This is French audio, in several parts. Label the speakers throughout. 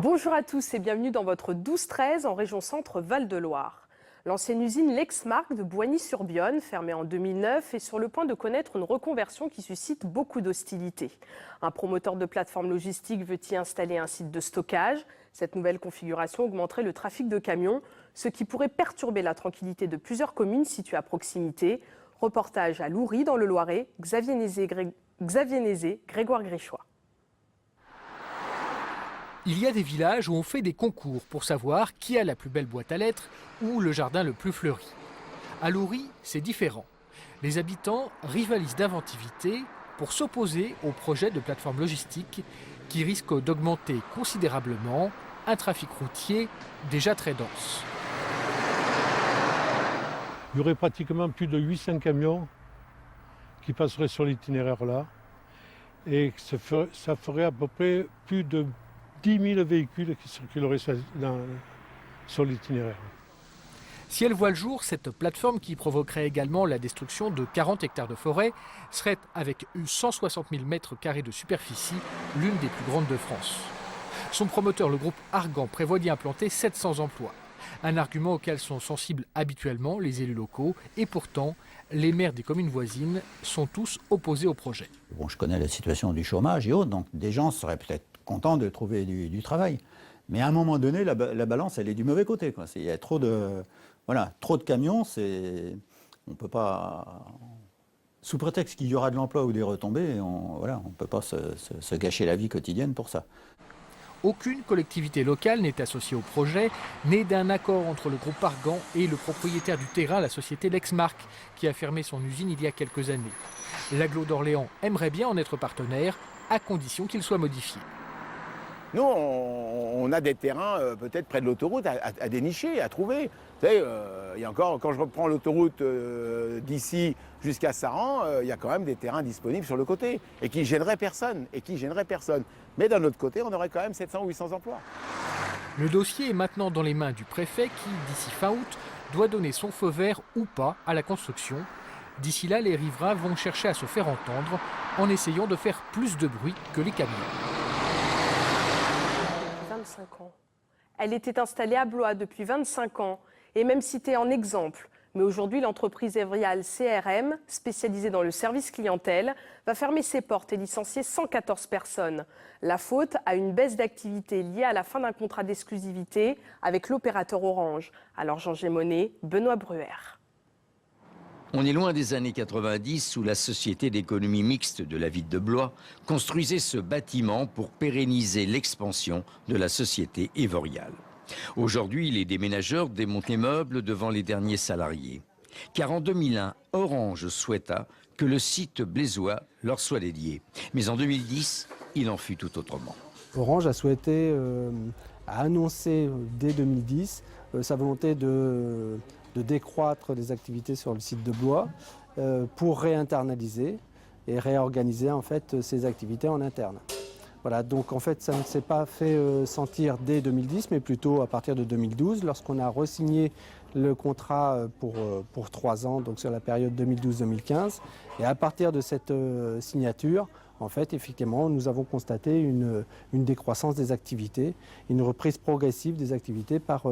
Speaker 1: Bonjour à tous et bienvenue dans votre 12-13 en région Centre Val-de-Loire. L'ancienne usine Lexmark de Boigny-sur-Bionne, fermée en 2009, est sur le point de connaître une reconversion qui suscite beaucoup d'hostilité. Un promoteur de plateforme logistique veut y installer un site de stockage. Cette nouvelle configuration augmenterait le trafic de camions, ce qui pourrait perturber la tranquillité de plusieurs communes situées à proximité. Reportage à Loury dans le Loiret, Xavier Nézé, Grégoire Gréchois.
Speaker 2: Il y a des villages où on fait des concours pour savoir qui a la plus belle boîte à lettres ou le jardin le plus fleuri. À Loury, c'est différent. Les habitants rivalisent d'inventivité pour s'opposer au projet de plateforme logistique qui risque d'augmenter considérablement un trafic routier déjà très dense.
Speaker 3: Il y aurait pratiquement plus de 800 camions qui passeraient sur l'itinéraire là. Et ça ferait à peu près plus de 10 000 véhicules qui circuleraient sur l'itinéraire.
Speaker 2: Si elle voit le jour, cette plateforme qui provoquerait également la destruction de 40 hectares de forêt serait, avec 160 000 mètres carrés de superficie, l'une des plus grandes de France. Son promoteur, le groupe Argan, prévoit d'y implanter 700 emplois. Un argument auquel sont sensibles habituellement les élus locaux et pourtant, les maires des communes voisines sont tous opposés au projet.
Speaker 4: Bon, je connais la situation du chômage et autres, donc des gens seraient peut-être contents de trouver du travail. Mais à un moment donné, la balance, elle est du mauvais côté, quoi. Il y a trop de camions, on ne peut pas... Sous prétexte qu'il y aura de l'emploi ou des retombées, on ne peut pas se gâcher la vie quotidienne pour ça.
Speaker 2: Aucune collectivité locale n'est associée au projet, né d'un accord entre le groupe Argan et le propriétaire du terrain, la société Lexmark, qui a fermé son usine il y a quelques années. L'Agglo d'Orléans aimerait bien en être partenaire, à condition qu'il soit modifié.
Speaker 5: Nous, on a des terrains peut-être près de l'autoroute à dénicher, à trouver. Vous savez, il y a encore, quand je reprends l'autoroute d'ici jusqu'à Saran, il y a quand même des terrains disponibles sur le côté et qui gêneraient personne. Mais d'un autre côté, on aurait quand même 700 ou 800 emplois.
Speaker 2: Le dossier est maintenant dans les mains du préfet qui, d'ici fin août, doit donner son feu vert ou pas à la construction. D'ici là, les riverains vont chercher à se faire entendre en essayant de faire plus de bruit que les camions.
Speaker 1: 25 ans. Elle était installée à Blois depuis 25 ans et même citée en exemple. Mais aujourd'hui, l'entreprise Evrial CRM, spécialisée dans le service clientèle, va fermer ses portes et licencier 114 personnes. La faute à une baisse d'activité liée à la fin d'un contrat d'exclusivité avec l'opérateur Orange. Alors Jean Gémonet, Benoît Bruer.
Speaker 6: On est loin des années 90 où la société d'économie mixte de la ville de Blois construisait ce bâtiment pour pérenniser l'expansion de la société Evrial. Aujourd'hui, les déménageurs démontent les meubles devant les derniers salariés. Car en 2001, Orange souhaita que le site blésois leur soit dédié. Mais en 2010, il en fut tout autrement.
Speaker 7: Orange a souhaité a annoncé dès 2010 sa volonté de décroître les activités sur le site de Blois pour réinternaliser et réorganiser en fait ces activités en interne. Voilà, donc en fait ça ne s'est pas fait sentir dès 2010 mais plutôt à partir de 2012 lorsqu'on a re-signé le contrat pour 3 ans, donc sur la période 2012-2015. Et à partir de cette signature, en fait, effectivement, nous avons constaté une décroissance des activités, une reprise progressive des activités par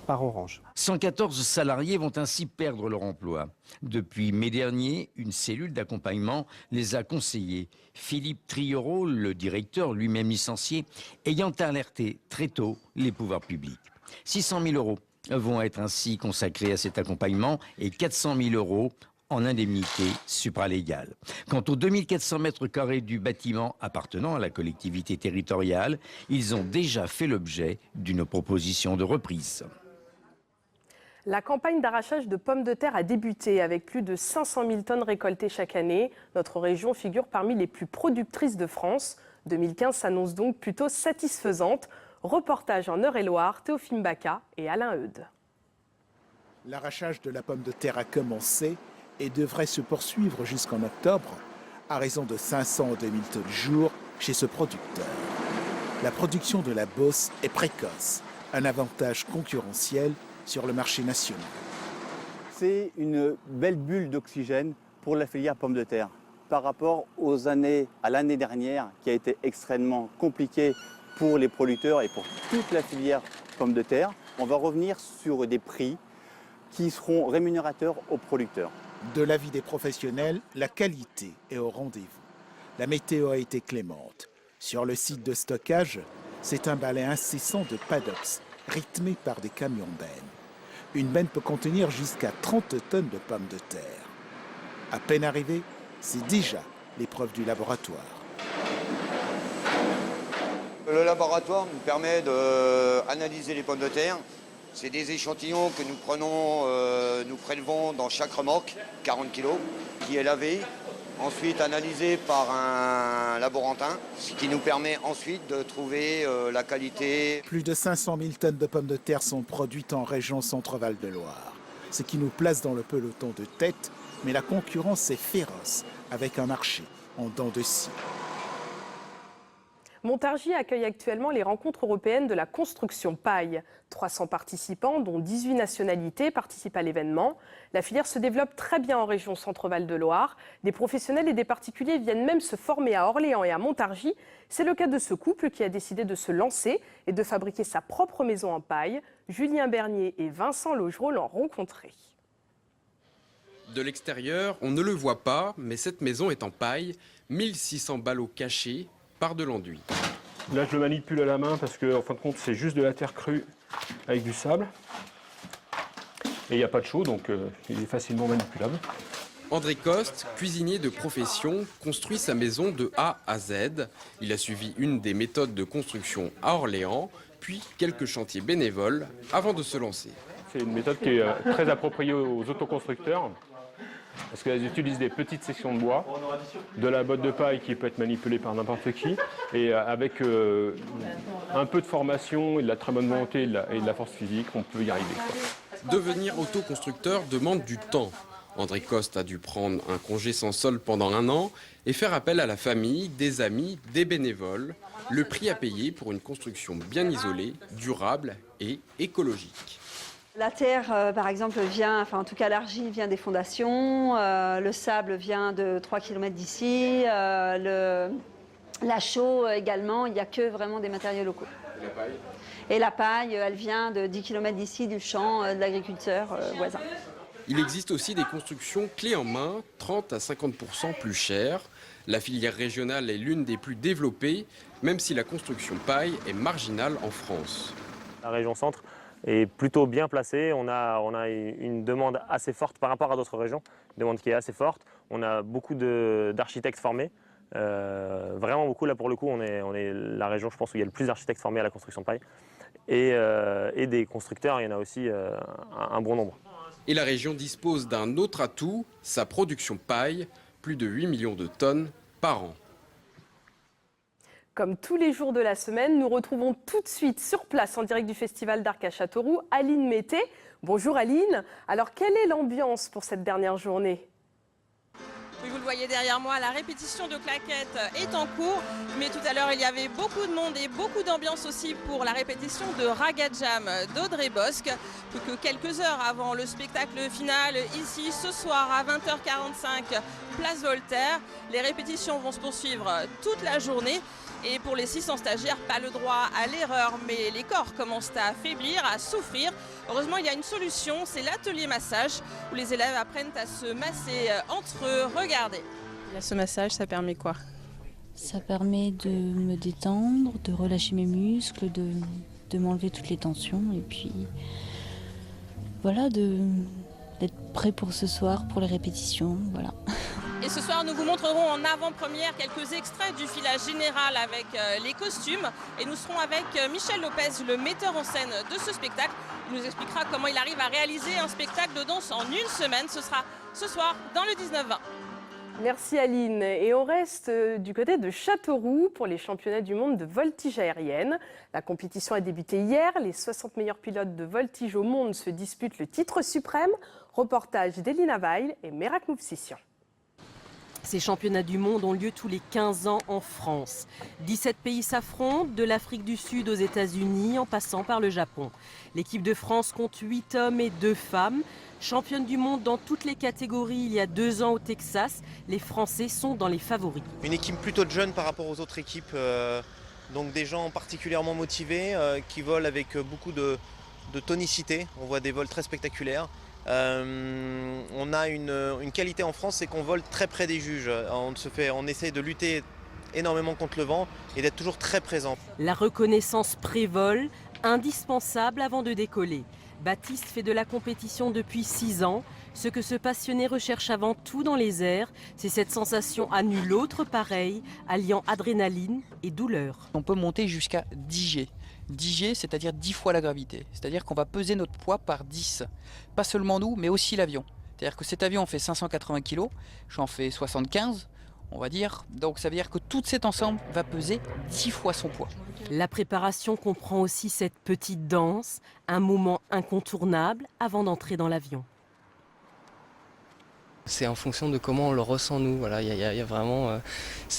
Speaker 7: Orange.
Speaker 6: 114 salariés vont ainsi perdre leur emploi. Depuis mai dernier, une cellule d'accompagnement les a conseillés. Philippe Trioreau, le directeur, lui-même licencié, ayant alerté très tôt les pouvoirs publics. 600 000 € vont être ainsi consacrés à cet accompagnement et 400 000 € en indemnité supralégale. Quant aux 2400 mètres carrés du bâtiment appartenant à la collectivité territoriale, ils ont déjà fait l'objet d'une proposition de reprise.
Speaker 1: La campagne d'arrachage de pommes de terre a débuté avec plus de 500 000 tonnes récoltées chaque année. Notre région figure parmi les plus productrices de France. 2015 s'annonce donc plutôt satisfaisante. Reportage en Eure-et-Loire, Théophile Baca et Alain Eudes.
Speaker 8: L'arrachage de la pomme de terre a commencé et devrait se poursuivre jusqu'en octobre, à raison de 500 à 2000 tonnes jour chez ce producteur. La production de la Beauce est précoce, un avantage concurrentiel sur le marché national.
Speaker 9: C'est une belle bulle d'oxygène pour la filière pomme de terre. Par rapport à l'année dernière, qui a été extrêmement compliquée pour les producteurs et pour toute la filière pommes de terre. On va revenir sur des prix qui seront rémunérateurs aux producteurs.
Speaker 8: De l'avis des professionnels, la qualité est au rendez-vous. La météo a été clémente. Sur le site de stockage, c'est un balai incessant de paddocks, rythmé par des camions bennes. Une benne peut contenir jusqu'à 30 tonnes de pommes de terre. À peine arrivé, c'est déjà l'épreuve du laboratoire.
Speaker 10: Le laboratoire nous permet d'analyser les pommes de terre. C'est des échantillons que nous prenons, nous prélevons dans chaque remorque, 40 kg, qui est lavé, ensuite analysé par un laborantin, ce qui nous permet ensuite de trouver la qualité.
Speaker 8: Plus de 500 000 tonnes de pommes de terre sont produites en région Centre-Val de Loire, ce qui nous place dans le peloton de tête, mais la concurrence est féroce, avec un marché en dents de scie.
Speaker 1: Montargis accueille actuellement les rencontres européennes de la construction paille. 300 participants, dont 18 nationalités, participent à l'événement. La filière se développe très bien en région Centre-Val de Loire. Des professionnels et des particuliers viennent même se former à Orléans et à Montargis. C'est le cas de ce couple qui a décidé de se lancer et de fabriquer sa propre maison en paille. Julien Bernier et Vincent Logereau l'ont rencontré.
Speaker 11: De l'extérieur, on ne le voit pas, mais cette maison est en paille, 1600 ballots cachés par de l'enduit.
Speaker 12: Là, je le manipule à la main parce que, en fin de compte, c'est juste de la terre crue avec du sable. Et il n'y a pas de chaud, donc il est facilement manipulable.
Speaker 11: André Coste, cuisinier de profession, construit sa maison de A à Z. Il a suivi une des méthodes de construction à Orléans, puis quelques chantiers bénévoles avant de se lancer.
Speaker 12: C'est une méthode qui est très appropriée aux autoconstructeurs. Parce qu'elles utilisent des petites sections de bois, de la botte de paille qui peut être manipulée par n'importe qui, et avec un peu de formation et de la très bonne volonté et de la force physique, on peut y arriver.
Speaker 11: Devenir autoconstructeur demande du temps. André Coste a dû prendre un congé sans solde pendant 1 an et faire appel à la famille, des amis, des bénévoles. Le prix à payer pour une construction bien isolée, durable et écologique.
Speaker 13: La terre, par exemple, vient, enfin en tout cas l'argile vient des fondations, le sable vient de 3 km d'ici, la chaux également, il n'y a que vraiment des matériaux locaux.
Speaker 11: Et la paille ?
Speaker 13: Et la paille, elle vient de 10 km d'ici, du champ de l'agriculteur voisin.
Speaker 11: Il existe aussi des constructions clés en main, 30 à 50% plus chères. La filière régionale est l'une des plus développées, même si la construction paille est marginale en France.
Speaker 14: La région centre est plutôt bien placée. On a une demande assez forte par rapport à d'autres régions, une demande qui est assez forte. On a beaucoup d'architectes formés, vraiment beaucoup. Là pour le coup, on est la région, je pense, où il y a le plus d'architectes formés à la construction de paille. Et des constructeurs, il y en a aussi un bon nombre.
Speaker 11: Et la région dispose d'un autre atout, sa production paille, plus de 8 millions de tonnes par an.
Speaker 1: Comme tous les jours de la semaine, nous retrouvons tout de suite sur place, en direct du Festival d'Arc à Châteauroux, Aline Mété. Bonjour Aline. Alors, quelle est l'ambiance pour cette dernière journée ?
Speaker 15: Oui, vous le voyez derrière moi, la répétition de claquettes est en cours. Mais tout à l'heure, il y avait beaucoup de monde et beaucoup d'ambiance aussi pour la répétition de Raga Jam d'Audrey Bosc. Plus que quelques heures avant le spectacle final, ici, ce soir à 20h45, place Voltaire. Les répétitions vont se poursuivre toute la journée. Et pour les 600 stagiaires, pas le droit à l'erreur, mais les corps commencent à affaiblir, à souffrir. Heureusement, il y a une solution, c'est l'atelier massage, où les élèves apprennent à se masser entre eux. Regardez. Ce massage, ça permet quoi?
Speaker 16: Ça permet de me détendre, de relâcher mes muscles, de m'enlever toutes les tensions, et puis voilà, d'être prêt pour ce soir, pour les répétitions, voilà.
Speaker 15: Et ce soir, nous vous montrerons en avant-première quelques extraits du filage général avec les costumes. Et nous serons avec Michel Lopez, le metteur en scène de ce spectacle. Il nous expliquera comment il arrive à réaliser un spectacle de danse en 1 semaine. Ce sera ce soir dans le 19-20.
Speaker 1: Merci Aline. Et on reste du côté de Châteauroux pour les championnats du monde de voltige aérienne. La compétition a débuté hier. Les 60 meilleurs pilotes de voltige au monde se disputent le titre suprême. Reportage d'Elina Weil et Merak Moufsisian.
Speaker 17: Ces championnats du monde ont lieu tous les 15 ans en France. 17 pays s'affrontent, de l'Afrique du Sud aux États-Unis, en passant par le Japon. L'équipe de France compte 8 hommes et 2 femmes. Championne du monde dans toutes les catégories il y a 2 ans au Texas, les Français sont dans les favoris.
Speaker 18: Une équipe plutôt jeune par rapport aux autres équipes donc des gens particulièrement motivés qui volent avec beaucoup de tonicité. On voit des vols très spectaculaires. On a une qualité en France, c'est qu'on vole très près des juges. On essaie de lutter énormément contre le vent et d'être toujours très présent.
Speaker 17: La reconnaissance pré-vol, indispensable avant de décoller. Baptiste fait de la compétition depuis 6 ans. Ce que ce passionné recherche avant tout dans les airs, c'est cette sensation à nul autre pareille, alliant adrénaline et douleur.
Speaker 19: On peut monter jusqu'à 10 G. 10 G, c'est-à-dire 10 fois la gravité. C'est-à-dire qu'on va peser notre poids par 10. Pas seulement nous, mais aussi l'avion. C'est-à-dire que cet avion fait 580 kg, j'en fais 75, on va dire. Donc ça veut dire que tout cet ensemble va peser 10 fois son poids.
Speaker 17: La préparation comprend aussi cette petite danse, un moment incontournable avant d'entrer dans l'avion.
Speaker 20: C'est en fonction de comment on le ressent nous. Voilà, il y a vraiment,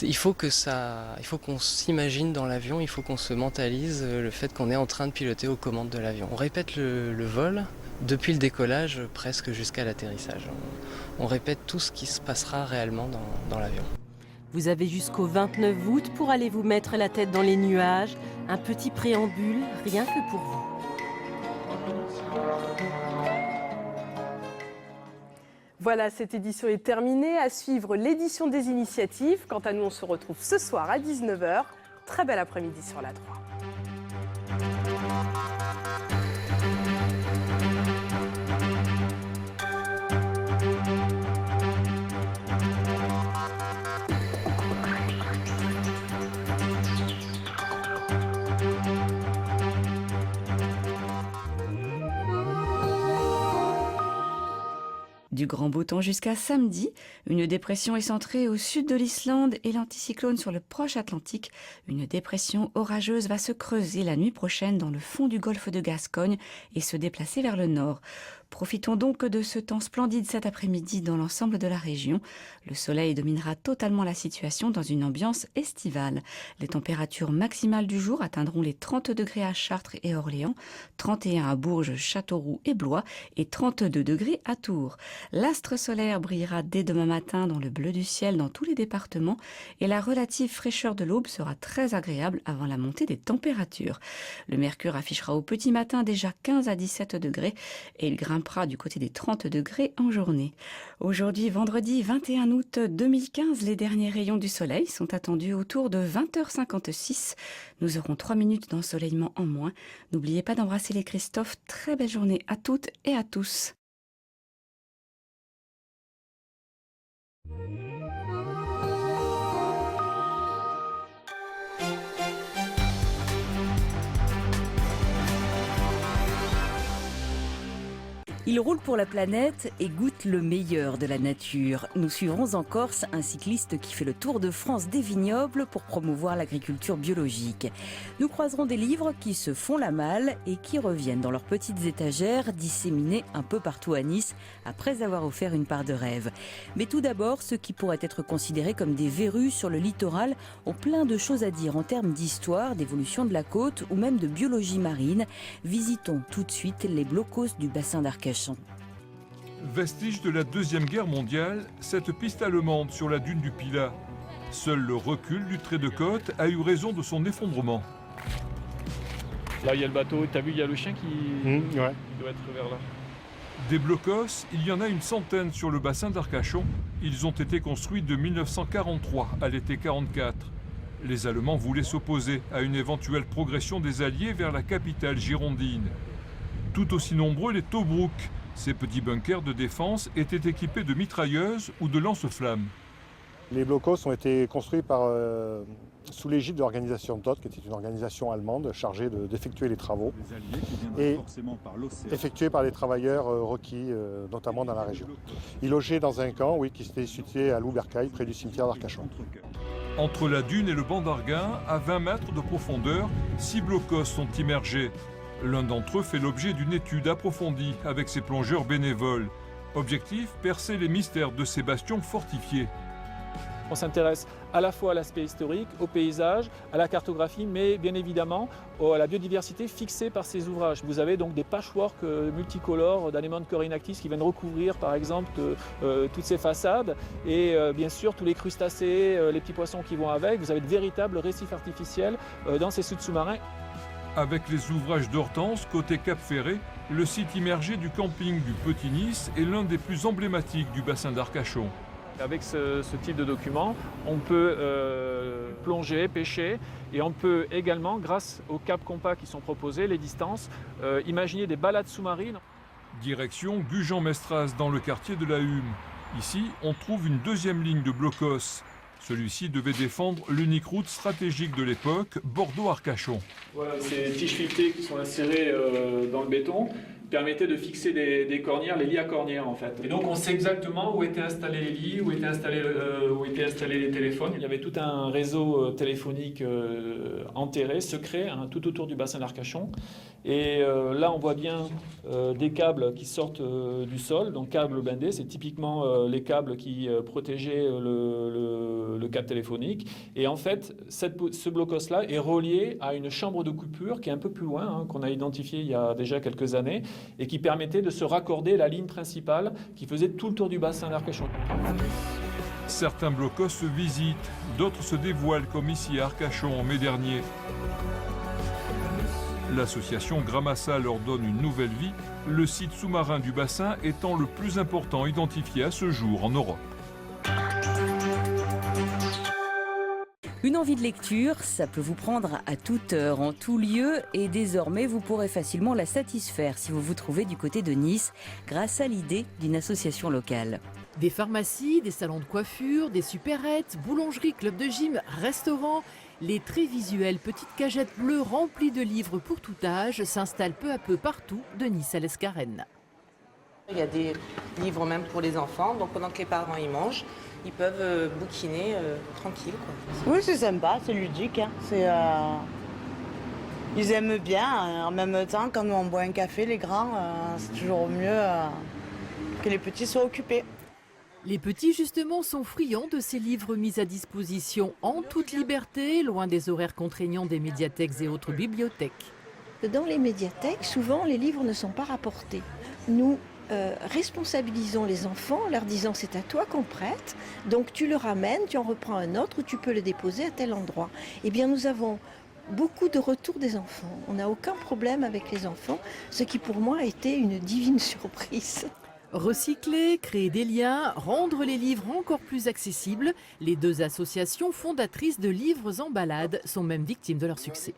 Speaker 20: il faut qu'on s'imagine dans l'avion, il faut qu'on se mentalise le fait qu'on est en train de piloter aux commandes de l'avion. On répète le vol depuis le décollage presque jusqu'à l'atterrissage. On répète tout ce qui se passera réellement dans l'avion.
Speaker 17: Vous avez jusqu'au 29 août pour aller vous mettre la tête dans les nuages. Un petit préambule, rien que pour vous.
Speaker 1: Voilà, cette édition est terminée. À suivre l'édition des initiatives. Quant à nous, on se retrouve ce soir à 19 h. Très bel après-midi sur la 3.
Speaker 21: Du grand beau temps jusqu'à samedi, une dépression est centrée au sud de l'Islande et l'anticyclone sur le proche Atlantique. Une dépression orageuse va se creuser la nuit prochaine dans le fond du golfe de Gascogne et se déplacer vers le nord. Profitons donc de ce temps splendide cet après-midi dans l'ensemble de la région. Le soleil dominera totalement la situation dans une ambiance estivale. Les températures maximales du jour atteindront les 30 degrés à Chartres et Orléans, 31 à Bourges, Châteauroux et Blois et 32 degrés à Tours. L'astre solaire brillera dès demain matin dans le bleu du ciel dans tous les départements et la relative fraîcheur de l'aube sera très agréable avant la montée des températures. Le mercure affichera au petit matin déjà 15 à 17 degrés et il grimpera du côté des 30 degrés en journée. Aujourd'hui, vendredi 21 août 2015, les derniers rayons du soleil sont attendus autour de 20h56. Nous aurons 3 minutes d'ensoleillement en moins. N'oubliez pas d'embrasser les Christophe. Très belle journée à toutes et à tous.
Speaker 22: Il roule pour la planète et goûte le meilleur de la nature. Nous suivrons en Corse un cycliste qui fait le tour de France des vignobles pour promouvoir l'agriculture biologique. Nous croiserons des livres qui se font la malle et qui reviennent dans leurs petites étagères disséminées un peu partout à Nice après avoir offert une part de rêve. Mais tout d'abord, ceux qui pourraient être considérés comme des verrues sur le littoral ont plein de choses à dire en termes d'histoire, d'évolution de la côte ou même de biologie marine. Visitons tout de suite les blocos du bassin d'Arcachon.
Speaker 23: Vestige de la Deuxième Guerre mondiale, cette piste allemande sur la dune du Pilat. Seul le recul du trait de côte a eu raison de son effondrement.
Speaker 12: Là, il y a le bateau. T'as vu, il y a le chien qui doit être vers là.
Speaker 23: Des blocos, il y en a une centaine sur le bassin d'Arcachon. Ils ont été construits de 1943 à l'été 1944. Les Allemands voulaient s'opposer à une éventuelle progression des Alliés vers la capitale girondine. Tout aussi nombreux, les Tobruk. Ces petits bunkers de défense étaient équipés de mitrailleuses ou de lance-flammes.
Speaker 24: Les blocos ont été construits sous l'égide de l'organisation DOT, qui était une organisation allemande chargée d'effectuer les travaux.
Speaker 25: Les Alliés qui viendraient forcément par l'océan.
Speaker 24: Effectués par les travailleurs requis, notamment dans la région. Ils logeaient dans un camp qui était situé à Loubercaille, près du cimetière d'Arcachon.
Speaker 23: Entre la dune et le banc d'Arguin, à 20 mètres de profondeur, 6 blocos sont immergés. L'un d'entre eux fait l'objet d'une étude approfondie avec ses plongeurs bénévoles. Objectif, percer les mystères de ces bastions fortifiés.
Speaker 2: On s'intéresse à la fois à l'aspect historique, au paysage, à la cartographie, mais bien évidemment à la biodiversité fixée par ces ouvrages. Vous avez donc des patchworks multicolores d'Anemone corinactis qui viennent recouvrir par exemple toutes ces façades et bien sûr tous les crustacés, les petits poissons qui vont avec. Vous avez de véritables récifs artificiels dans ces sites sous-marins.
Speaker 23: Avec les ouvrages d'Hortense, côté Cap-Ferré, le site immergé du camping du Petit Nice est l'un des plus emblématiques du bassin d'Arcachon.
Speaker 2: Avec ce type de document, on peut plonger, pêcher et on peut également, grâce aux caps compas qui sont proposés, les distances, imaginer des balades sous-marines.
Speaker 23: Direction Gujan-Mestras dans le quartier de la Hume. Ici, on trouve une deuxième ligne de blocos. Celui-ci devait défendre l'unique route stratégique de l'époque, Bordeaux-Arcachon.
Speaker 2: Voilà, ces tiges filetées qui sont insérées dans le béton permettaient de fixer des cornières, les lits à cornières en fait. Et donc on sait exactement où étaient installés les lits, où étaient installés les téléphones. Il y avait tout un réseau téléphonique enterré, secret, tout autour du bassin d'Arcachon. Et là on voit bien des câbles qui sortent du sol, donc câbles blindés, c'est typiquement les câbles qui protégeaient le câble téléphonique. Et en fait, ce blocos-là est relié à une chambre de coupure qui est un peu plus loin, qu'on a identifiée il y a déjà quelques années, et qui permettait de se raccorder à la ligne principale qui faisait tout le tour du bassin d'Arcachon.
Speaker 23: Certains blocos se visitent, d'autres se dévoilent, comme ici à Arcachon en mai dernier. L'association Gramassa leur donne une nouvelle vie, le site sous-marin du bassin étant le plus important identifié à ce jour en Europe.
Speaker 22: Une envie de lecture, ça peut vous prendre à toute heure, en tout lieu, et désormais vous pourrez facilement la satisfaire si vous vous trouvez du côté de Nice, grâce à l'idée d'une association locale.
Speaker 3: Des pharmacies, des salons de coiffure, des supérettes, boulangeries, clubs de gym, restaurants. Les très visuelles petites cagettes bleues remplies de livres pour tout âge s'installent peu à peu partout de Nice à l'Escarène.
Speaker 4: Il y a des livres même pour les enfants, donc pendant que les parents y mangent, ils peuvent bouquiner tranquille.
Speaker 5: Oui, c'est sympa, c'est ludique. Ils aiment bien. En même temps, quand on boit un café, les grands, c'est toujours mieux que les petits soient occupés.
Speaker 3: Les petits, justement, sont friands de ces livres mis à disposition en toute liberté, loin des horaires contraignants des médiathèques et autres bibliothèques.
Speaker 7: Dans les médiathèques, souvent, les livres ne sont pas rapportés. Nous responsabilisons les enfants en leur disant c'est à toi qu'on prête, donc tu le ramènes, tu en reprends un autre ou tu peux le déposer à tel endroit. Eh bien, nous avons beaucoup de retours des enfants. On n'a aucun problème avec les enfants, ce qui pour moi a été une divine surprise.
Speaker 3: Recycler, créer des liens, rendre les livres encore plus accessibles, les deux associations fondatrices de Livres en balade sont même victimes de leur succès.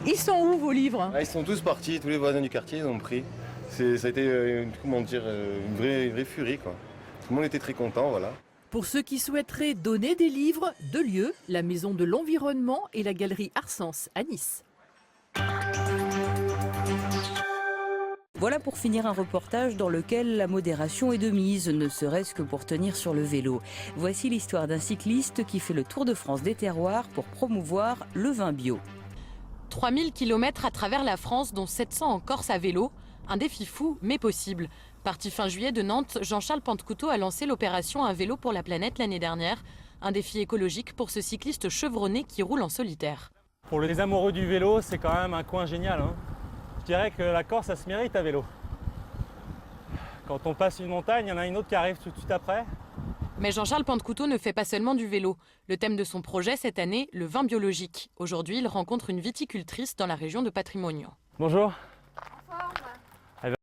Speaker 3: Ils sont où vos livres ?
Speaker 26: Ils sont tous partis, tous les voisins du quartier ils ont pris. Ça a été une vraie furie, quoi. Tout le monde était très content, voilà.
Speaker 3: Pour ceux qui souhaiteraient donner des livres, deux lieux, la Maison de l'Environnement et la Galerie Arsens à Nice.
Speaker 22: Voilà pour finir un reportage dans lequel la modération est de mise, ne serait-ce que pour tenir sur le vélo. Voici l'histoire d'un cycliste qui fait le Tour de France des terroirs pour promouvoir le vin bio.
Speaker 27: 3000 km à travers la France, dont 700 en Corse à vélo. Un défi fou, mais possible. Parti fin juillet de Nantes, Jean-Charles Pentecouteau a lancé l'opération Un vélo pour la planète l'année dernière. Un défi écologique pour ce cycliste chevronné qui roule en solitaire.
Speaker 14: Pour les amoureux du vélo, c'est quand même un coin génial, hein. Je dirais que la Corse, ça se mérite à vélo. Quand on passe une montagne, il y en a une autre qui arrive tout de suite après.
Speaker 27: Mais Jean-Charles Pentecouteau ne fait pas seulement du vélo. Le thème de son projet cette année, le vin biologique. Aujourd'hui, il rencontre une viticultrice dans la région de Patrimonio.
Speaker 14: Bonjour.